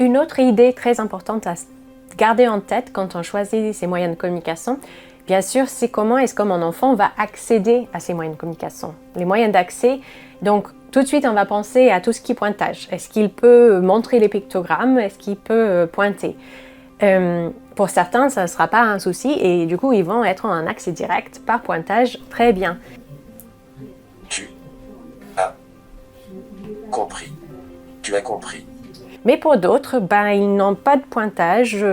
Une autre idée très importante à garder en tête quand on choisit ces moyens de communication, bien sûr, c'est comment est-ce que mon enfant va accéder à ces moyens de communication. Les moyens d'accès, donc tout de suite on va penser à tout ce qui est pointage. Est-ce qu'il peut montrer les pictogrammes? Est-ce qu'il peut pointer? Pour certains, ça ne sera pas un souci et du coup, ils vont être en accès direct par pointage. Très bien. Tu as compris. Tu as compris. Mais pour d'autres, ils n'ont pas de pointage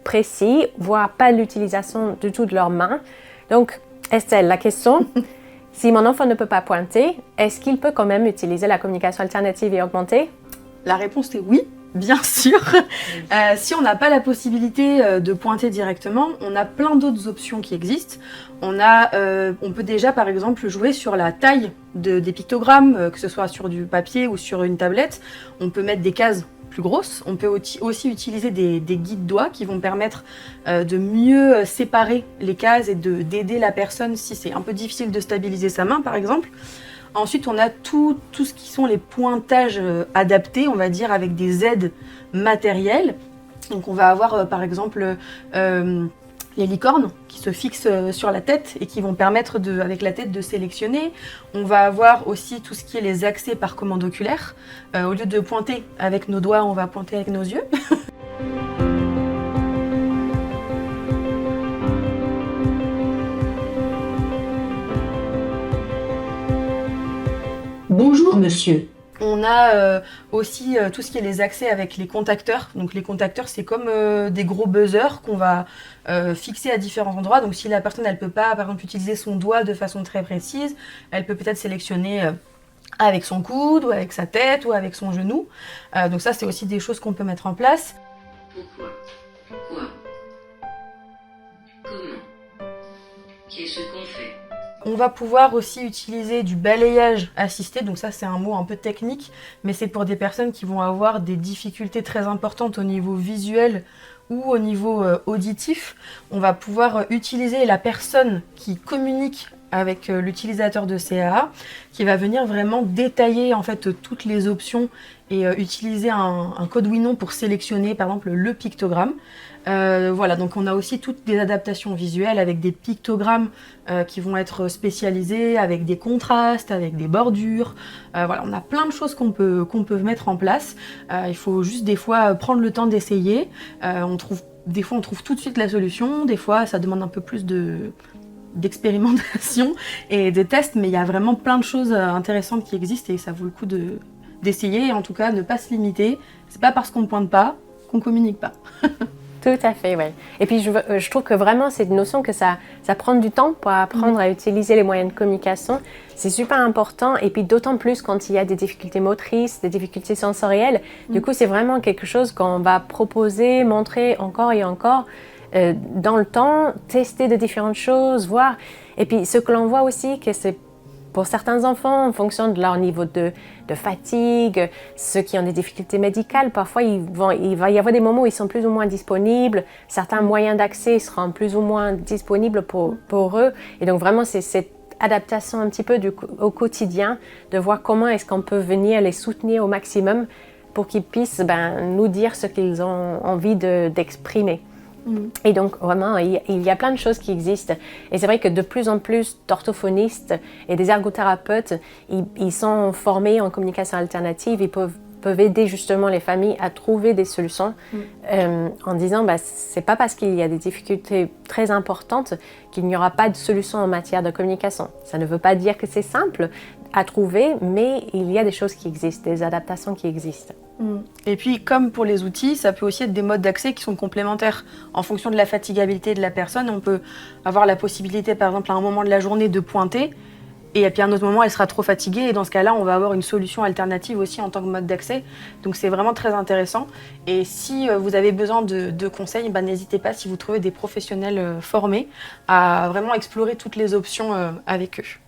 précis, voire pas l'utilisation du tout de leurs mains. Donc, Estelle, la question, si mon enfant ne peut pas pointer, est-ce qu'il peut quand même utiliser la communication alternative et augmentée? La réponse est oui. Bien sûr. Si on n'a pas la possibilité de pointer directement, on a plein d'autres options qui existent. On peut déjà par exemple jouer sur la taille des pictogrammes, que ce soit sur du papier ou sur une tablette. On peut mettre des cases plus grosses. On peut aussi utiliser des guides doigts qui vont permettre de mieux séparer les cases et d'aider la personne si c'est un peu difficile de stabiliser sa main par exemple. Ensuite, on a tout ce qui sont les pointages adaptés, on va dire, avec des aides matérielles. Donc on va avoir par exemple les licornes qui se fixent sur la tête et qui vont permettre avec la tête de sélectionner. On va avoir aussi tout ce qui est les accès par commande oculaire. Au lieu de pointer avec nos doigts, on va pointer avec nos yeux. Bonjour monsieur. On a aussi tout ce qui est les accès avec les contacteurs. Donc les contacteurs, c'est comme des gros buzzers qu'on va fixer à différents endroits. Donc si la personne elle peut pas par exemple utiliser son doigt de façon très précise, elle peut peut-être sélectionner avec son coude ou avec sa tête ou avec son genou. Donc ça c'est aussi des choses qu'on peut mettre en place. Pourquoi? Quoi? Comment? Qu'est-ce qu'on fait? On va pouvoir aussi utiliser du balayage assisté, donc ça c'est un mot un peu technique, mais c'est pour des personnes qui vont avoir des difficultés très importantes au niveau visuel ou au niveau auditif. On va pouvoir utiliser la personne qui communique avec l'utilisateur de CAA, qui va venir vraiment détailler en fait toutes les options et utiliser un code oui/non pour sélectionner par exemple le pictogramme. Voilà, donc on a aussi toutes des adaptations visuelles avec des pictogrammes qui vont être spécialisés, avec des contrastes, avec des bordures. Voilà, on a plein de choses qu'on peut mettre en place. Il faut juste des fois prendre le temps d'essayer. Des fois on trouve tout de suite la solution, des fois ça demande un peu plus d'expérimentation et de tests, mais il y a vraiment plein de choses intéressantes qui existent et ça vaut le coup d'essayer et en tout cas ne pas se limiter. C'est pas parce qu'on ne pointe pas qu'on communique pas. Tout à fait, oui. Et puis je trouve que vraiment cette notion que ça prend du temps pour apprendre à utiliser les moyens de communication, c'est super important. Et puis d'autant plus quand il y a des difficultés motrices, des difficultés sensorielles. Du coup, c'est vraiment quelque chose qu'on va proposer, montrer encore et encore dans le temps, tester de différentes choses, voir. Et puis ce que l'on voit aussi, que c'est pour certains enfants, en fonction de leur niveau de fatigue, ceux qui ont des difficultés médicales, parfois il va y avoir des moments où ils sont plus ou moins disponibles, certains moyens d'accès seront plus ou moins disponibles pour eux. Et donc vraiment, c'est cette adaptation un petit peu au quotidien, de voir comment est-ce qu'on peut venir les soutenir au maximum pour qu'ils puissent nous dire ce qu'ils ont envie d'exprimer. Et donc vraiment, il y a plein de choses qui existent. Et c'est vrai que de plus en plus d'orthophonistes et des ergothérapeutes, ils sont formés en communication alternative. Ils peuvent aider justement les familles à trouver des solutions en disant c'est pas parce qu'il y a des difficultés très importantes qu'il n'y aura pas de solution en matière de communication. Ça ne veut pas dire que c'est simple à trouver, mais il y a des choses qui existent, des adaptations qui existent. Et puis, comme pour les outils, ça peut aussi être des modes d'accès qui sont complémentaires. En fonction de la fatigabilité de la personne, on peut avoir la possibilité, par exemple, à un moment de la journée de pointer, et puis à un autre moment, elle sera trop fatiguée, et dans ce cas-là, on va avoir une solution alternative aussi en tant que mode d'accès. Donc c'est vraiment très intéressant. Et si vous avez besoin de conseils, n'hésitez pas, si vous trouvez des professionnels formés, à vraiment explorer toutes les options avec eux.